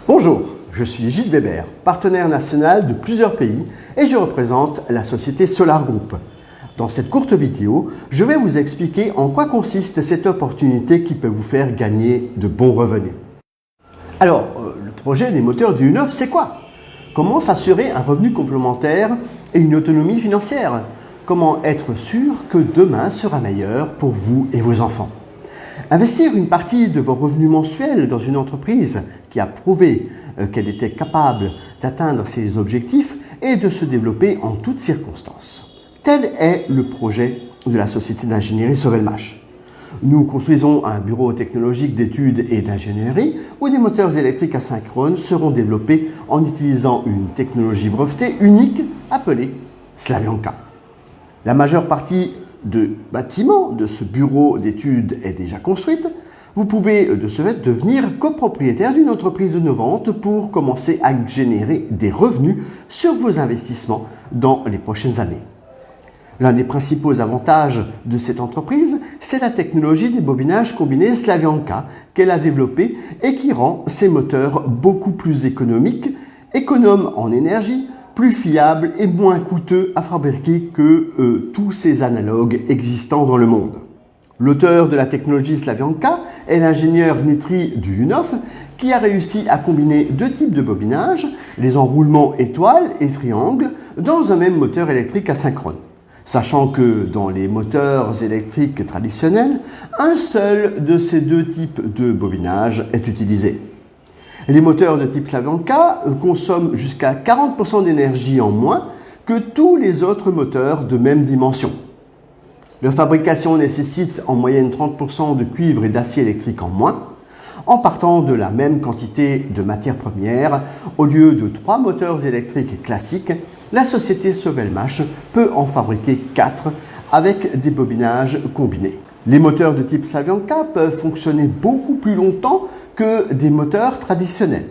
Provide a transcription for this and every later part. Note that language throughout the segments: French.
Bonjour, je suis Gilles Weber, partenaire national de plusieurs pays et je représente la société Solar Group. Dans cette courte vidéo, je vais vous expliquer en quoi consiste cette opportunité qui peut vous faire gagner de bons revenus. Alors, le projet des moteurs du U9, c'est quoi? Comment s'assurer un revenu complémentaire et une autonomie financière? Comment être sûr que demain sera meilleur pour vous et vos enfants? Investir une partie de vos revenus mensuels dans une entreprise qui a prouvé qu'elle était capable d'atteindre ses objectifs et de se développer en toutes circonstances. Tel est le projet de la société d'ingénierie Sovelmash. Nous construisons un bureau technologique d'études et d'ingénierie où des moteurs électriques asynchrones seront développés en utilisant une technologie brevetée unique appelée Slavyanka. La majeure partie de bâtiment de ce bureau d'études est déjà construite. Vous pouvez de ce fait devenir copropriétaire d'une entreprise innovante pour commencer à générer des revenus sur vos investissements dans les prochaines années. L'un des principaux avantages de cette entreprise, c'est la technologie des bobinages combinés Slavyanka qu'elle a développée et qui rend ces moteurs beaucoup plus économiques, économes en énergie, plus fiables et moins coûteux à fabriquer que tous ces analogues existants dans le monde. L'auteur de la technologie Slavyanka est l'ingénieur Dmitri Duyunov qui a réussi à combiner deux types de bobinages, les enroulements étoiles et triangles, dans un même moteur électrique asynchrone. Sachant que dans les moteurs électriques traditionnels, un seul de ces deux types de bobinage est utilisé. Les moteurs de type Slavyanka consomment jusqu'à 40% d'énergie en moins que tous les autres moteurs de même dimension. Leur fabrication nécessite en moyenne 30% de cuivre et d'acier électrique en moins. En partant de la même quantité de matières premières, au lieu de 3 moteurs électriques classiques, la société Sovelmash peut en fabriquer 4 avec des bobinages combinés. Les moteurs de type Slavyanka peuvent fonctionner beaucoup plus longtemps que des moteurs traditionnels,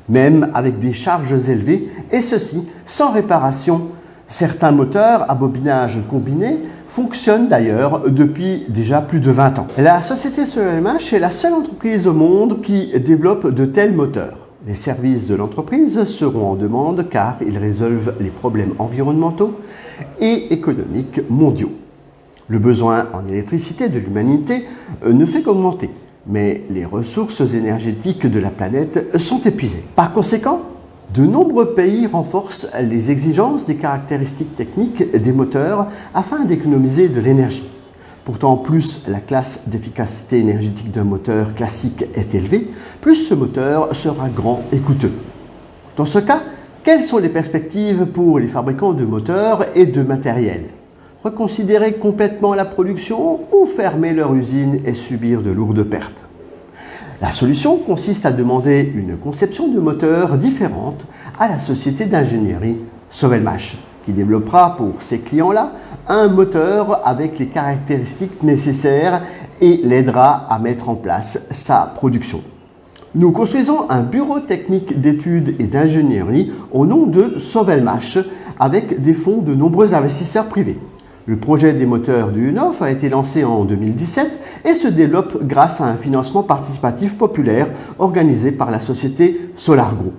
même avec des charges élevées, et ceci sans réparation. Certains moteurs à bobinage combiné fonctionnent d'ailleurs depuis déjà plus de 20 ans. La société Sovelmash est la seule entreprise au monde qui développe de tels moteurs. Les services de l'entreprise seront en demande car ils résolvent les problèmes environnementaux et économiques mondiaux. Le besoin en électricité de l'humanité ne fait qu'augmenter, mais les ressources énergétiques de la planète sont épuisées. Par conséquent, de nombreux pays renforcent les exigences des caractéristiques techniques des moteurs afin d'économiser de l'énergie. Pourtant, plus la classe d'efficacité énergétique d'un moteur classique est élevée, plus ce moteur sera grand et coûteux. Dans ce cas, quelles sont les perspectives pour les fabricants de moteurs et de matériel? Reconsidérer complètement la production ou fermer leur usine et subir de lourdes pertes? La solution consiste à demander une conception de moteur différente à la société d'ingénierie Sovelmash, qui développera pour ces clients-là un moteur avec les caractéristiques nécessaires et l'aidera à mettre en place sa production. Nous construisons un bureau technique d'études et d'ingénierie au nom de Sovelmash avec des fonds de nombreux investisseurs privés. Le projet des moteurs du U9 a été lancé en 2017 et se développe grâce à un financement participatif populaire organisé par la société Solar Group.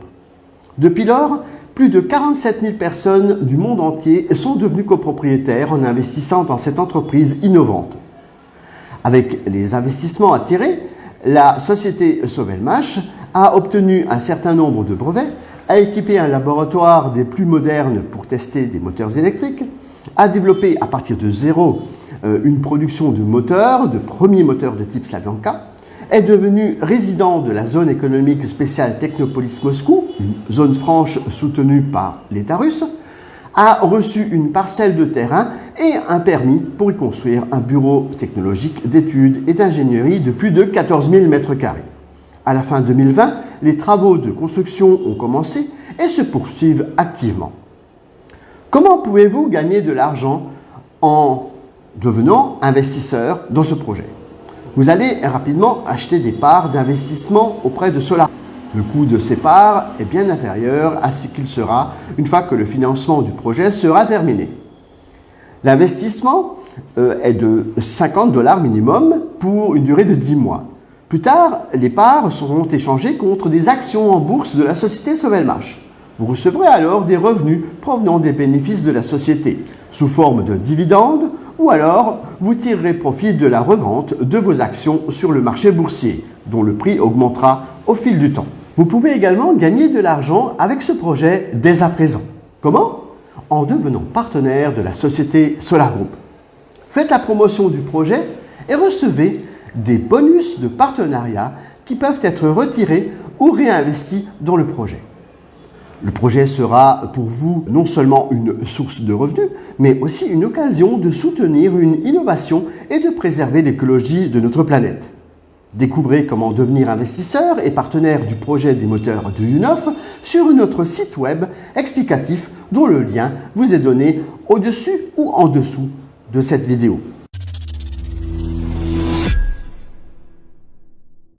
Depuis lors, plus de 47 000 personnes du monde entier sont devenues copropriétaires en investissant dans cette entreprise innovante. Avec les investissements attirés, la société Sovelmash a obtenu un certain nombre de brevets, a équipé un laboratoire des plus modernes pour tester des moteurs électriques, a développé à partir de zéro une production de moteurs, de premiers moteurs de type Slavyanka, est devenu résident de la zone économique spéciale Technopolis Moscou, une zone franche soutenue par l'État russe, a reçu une parcelle de terrain et un permis pour y construire un bureau technologique d'études et d'ingénierie de plus de 14 000 m². À la fin 2020, les travaux de construction ont commencé et se poursuivent activement. Comment pouvez-vous gagner de l'argent en devenant investisseur dans ce projet? Vous allez rapidement acheter des parts d'investissement auprès de Solar. Le coût de ces parts est bien inférieur à ce qu'il sera une fois que le financement du projet sera terminé. L'investissement est de $50 minimum pour une durée de 10 mois. Plus tard, les parts seront échangées contre des actions en bourse de la société Sovelmash. Vous recevrez alors des revenus provenant des bénéfices de la société, sous forme de dividendes, ou alors vous tirerez profit de la revente de vos actions sur le marché boursier, dont le prix augmentera au fil du temps. Vous pouvez également gagner de l'argent avec ce projet dès à présent. Comment? En devenant partenaire de la société Solar Group. Faites la promotion du projet et recevez des bonus de partenariat qui peuvent être retirés ou réinvestis dans le projet. Le projet sera pour vous non seulement une source de revenus, mais aussi une occasion de soutenir une innovation et de préserver l'écologie de notre planète. Découvrez comment devenir investisseur et partenaire du projet des moteurs de U9 sur notre site web explicatif dont le lien vous est donné au-dessus ou en dessous de cette vidéo.